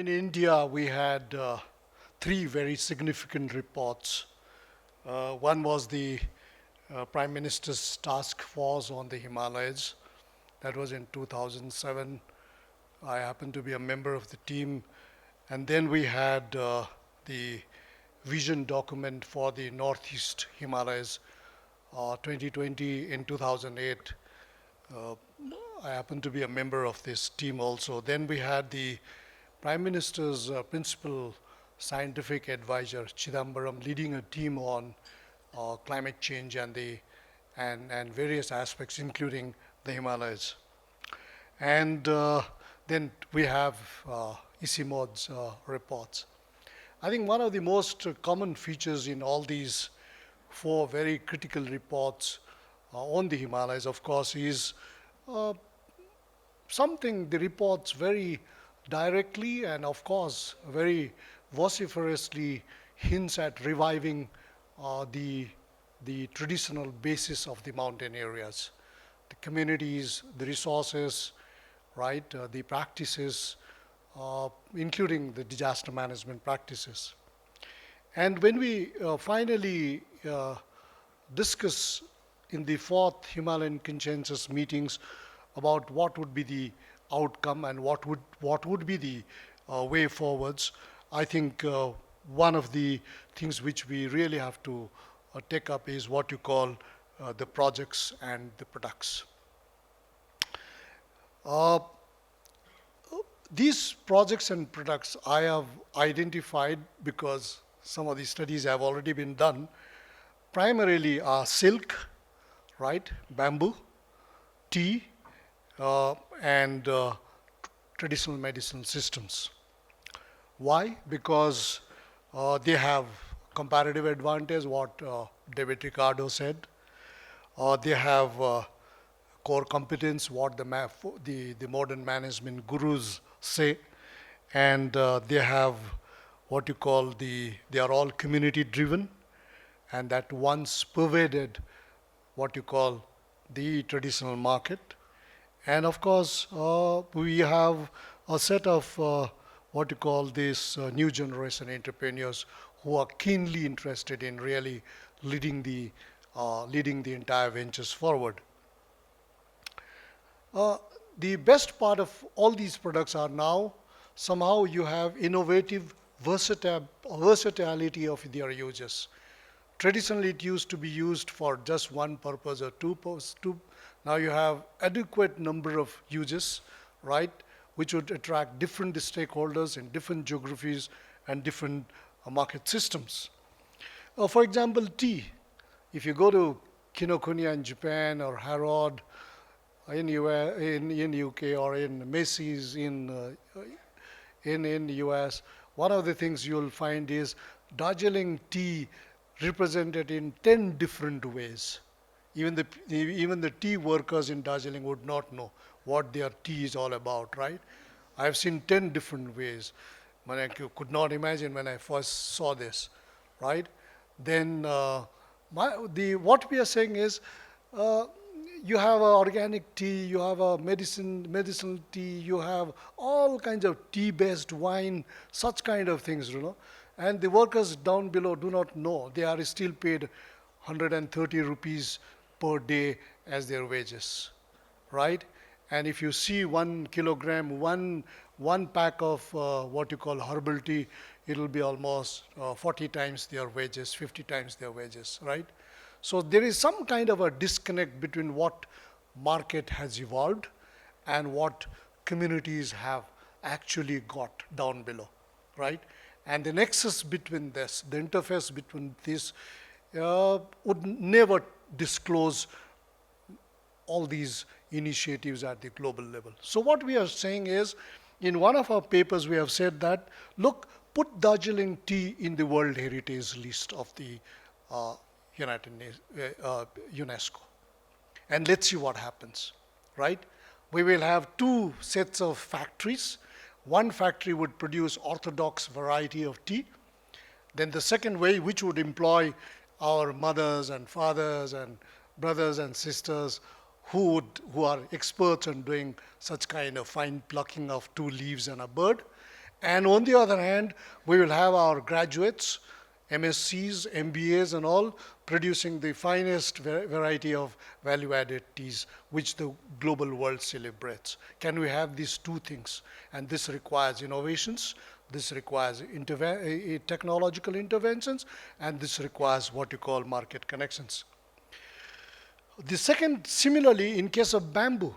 In India, we had three very significant reports. One was the Prime Minister's task force on the Himalayas. That was in 2007. I happened to be a member of the team. And then we had the vision document for the Northeast Himalayas 2020 in 2008. I happened to be a member of this team also. Then we had the Prime Minister's principal scientific advisor, Chidambaram, leading a team on climate change and various aspects, including the Himalayas. And then we have ICIMOD's reports. I think one of the most common features in all these four very critical reports on the Himalayas, of course, is something the reports very directly and, of course, very vociferously hints at reviving the traditional basis of the mountain areas, the communities, the resources, right, the practices, including the disaster management practices. And when we finally discuss in the fourth Himalayan consensus meetings about what would be the outcome and what would be the way forwards, I think one of the things which we really have to take up is what you call the projects and the products. These projects and products I have identified, because some of these studies have already been done, primarily are silk, right, bamboo, tea, and traditional medicinal systems. Why? Because they have comparative advantage, what David Ricardo said. They have core competence, what the modern management gurus say. And they have what you call they are all community driven, and that once pervaded what you call the traditional market. And of course, we have a set of what you call this new generation entrepreneurs who are keenly interested in really leading the entire ventures forward. The best part of all these products are now somehow you have innovative versatility of their uses. Traditionally, it used to be used for just one purpose or two. Now you have adequate number of uses, right, which would attract different stakeholders in different geographies and different market systems. For example, tea. If you go to Kinokuniya in Japan or Harrod in UK or in Macy's in US, one of the things you'll find is Darjeeling tea represented in 10 different ways. Even the tea workers in Darjeeling would not know what their tea is all about, right? I've seen 10 different ways. I could not imagine when I first saw this, right? Then what we are saying is you have a organic tea, you have a medicinal tea, you have all kinds of tea-based wine, such kind of things, you know. And the workers down below do not know. They are still paid 130 rupees per day as their wages, right? And if you see 1 kilogram, one pack of what you call herbal tea, it will be almost 40 times their wages, 50 times their wages, right? So there is some kind of a disconnect between what market has evolved and what communities have actually got down below, right? And the nexus between this, the interface between this would never disclose all these initiatives at the global level. So what we are saying is, in one of our papers we have said that, look, put Darjeeling tea in the World Heritage list of the UNESCO. And let's see what happens, right? We will have two sets of factories. One factory would produce orthodox variety of tea. Then the second way, which would employ our mothers and fathers and brothers and sisters who are experts on doing such kind of fine plucking of two leaves and a bird. And on the other hand, we will have our graduates, MSCs, MBAs and all, producing the finest variety of value-added teas, which the global world celebrates. Can we have these two things? And this requires innovations, this requires technological interventions, and this requires what you call market connections. The second, similarly, in case of bamboo,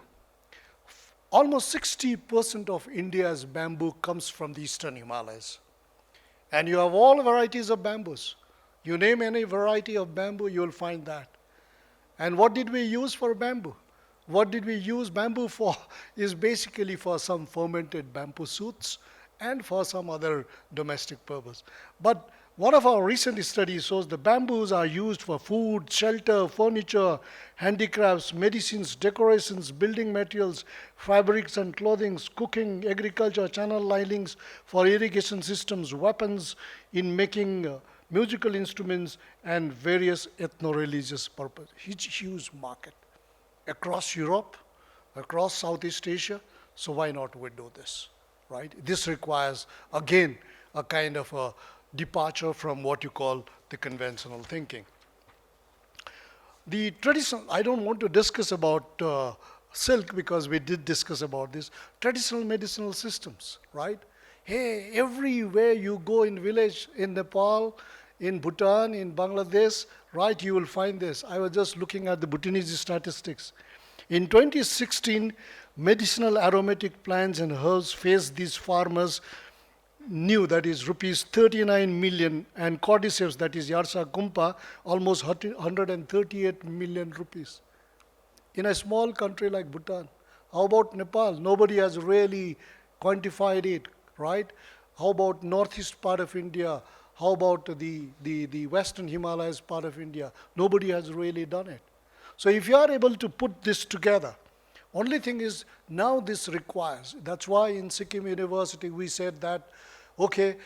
almost 60% of India's bamboo comes from the eastern Himalayas. And you have all varieties of bamboos. You name any variety of bamboo, you will find that. And what did we use for bamboo? What did we use bamboo for? Is basically for some fermented bamboo suits and for some other domestic purpose. But one of our recent studies shows the bamboos are used for food, shelter, furniture, handicrafts, medicines, decorations, building materials, fabrics and clothing, cooking, agriculture, channel linings for irrigation systems, weapons, in making musical instruments, and various ethno-religious purposes. Huge market across Europe, across Southeast Asia. So why not we do this, right? This requires, again, a kind of a departure from what you call the conventional thinking. The traditional, I don't want to discuss about silk because we did discuss about this, traditional medicinal systems, right? Hey, everywhere you go in village, in Nepal, in Bhutan, in Bangladesh, right, you will find this. I was just looking at the Bhutanese statistics. In 2016, medicinal aromatic plants and herbs faced these farmers new, that is rupees 39 million, and cordyceps, that is Yarsa Kumpa, almost 138 million rupees. In a small country like Bhutan. How about Nepal? Nobody has really quantified it, right? How about northeast part of India? How about the western Himalayas part of India? Nobody has really done it. So if you are able to put this together, only thing is now this requires, that's why in Sikkim University we said that, okay,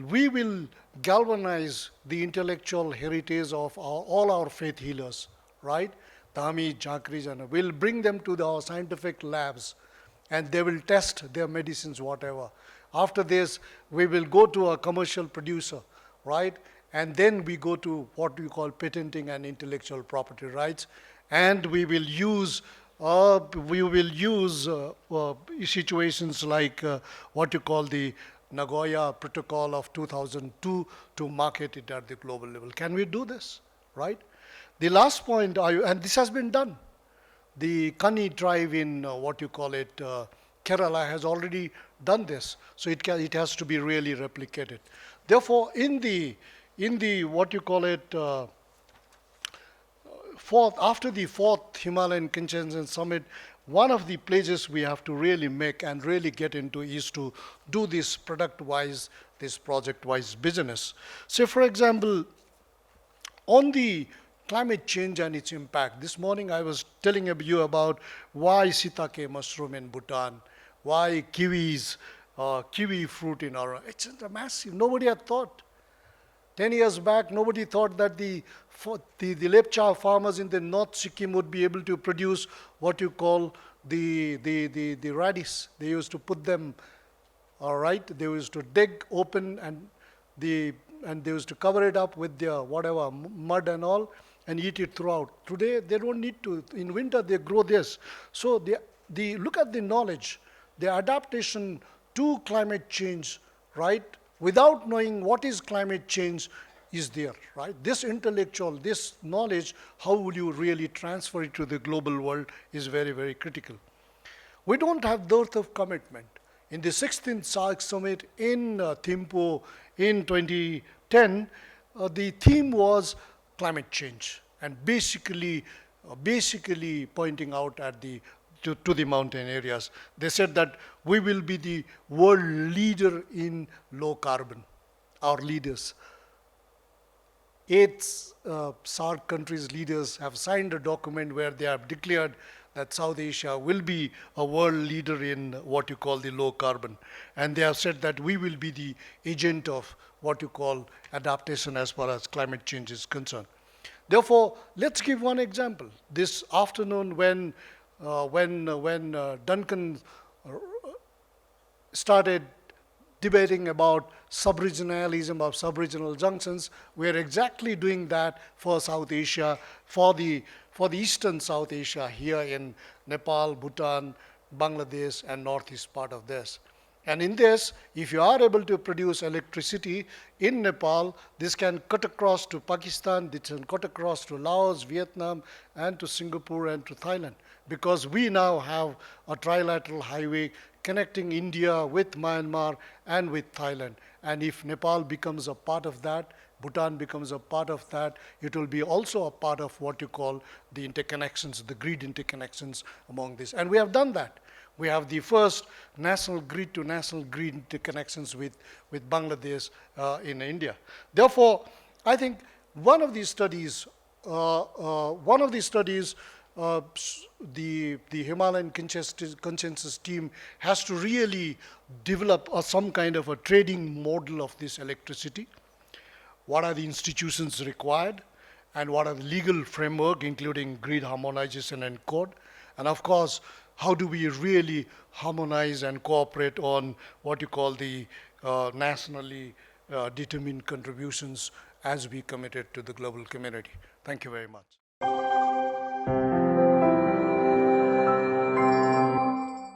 we will galvanize the intellectual heritage of all our faith healers, right? Dhami, Jhankris, and we'll bring them to our scientific labs and they will test their medicines, whatever. After this, we will go to a commercial producer, right? And then we go to what we call patenting and intellectual property rights. And we will use situations like what you call the Nagoya Protocol of 2002 to market it at the global level. Can we do this, right? The last point, and this has been done. The Kani tribe in what you call it, Kerala has already done this. So it has to be really replicated. Therefore, in the what you call it, after the fourth Himalayan Consensus Summit, one of the pledges we have to really make and really get into is to do this product-wise, this project-wise business. So for example, on the climate change and its impact, this morning I was telling you about why sitake mushroom in Bhutan, why kiwis, kiwi fruit in our, it's massive, nobody had thought. 10 years back, nobody thought that the Lepcha farmers in the North Sikkim would be able to produce what you call the radish. They used to put them, all right, they used to dig open and they used to cover it up with their whatever, mud and all, and eat it throughout. Today, they don't need to. In winter, they grow this. So look at the knowledge, the adaptation to climate change, right? Without knowing what is climate change is there, right? This intellectual, this knowledge, how will you really transfer it to the global world is very, very critical. We don't have dearth of commitment. In the 16th SAARC summit in Thimphu in 2010, the theme was climate change and basically pointing out at to the mountain areas. They said that we will be the world leader in low carbon, our leaders. 8 SAARC countries' leaders have signed a document where they have declared that South Asia will be a world leader in what you call the low carbon. And they have said that we will be the agent of what you call adaptation as far as climate change is concerned. Therefore, let's give one example. This afternoon when Duncan started debating about sub-regionalism of sub-regional junctions. We are exactly doing that for South Asia, for the eastern South Asia here in Nepal, Bhutan, Bangladesh, and northeast part of this. And in this, if you are able to produce electricity in Nepal, this can cut across to Pakistan, this can cut across to Laos, Vietnam, and to Singapore and to Thailand. Because we now have a trilateral highway connecting India with Myanmar and with Thailand. And if Nepal becomes a part of that, Bhutan becomes a part of that, it will be also a part of what you call the interconnections, the grid interconnections among this. And we have done that. We have the first national grid to national grid interconnections with Bangladesh in India. Therefore, I think one of these studies, the Himalayan consensus team has to really develop some kind of a trading model of this electricity. What are the institutions required? And what are the legal framework, including grid harmonization and code? And of course, how do we really harmonize and cooperate on what you call the nationally determined contributions as we committed to the global community? Thank you very much.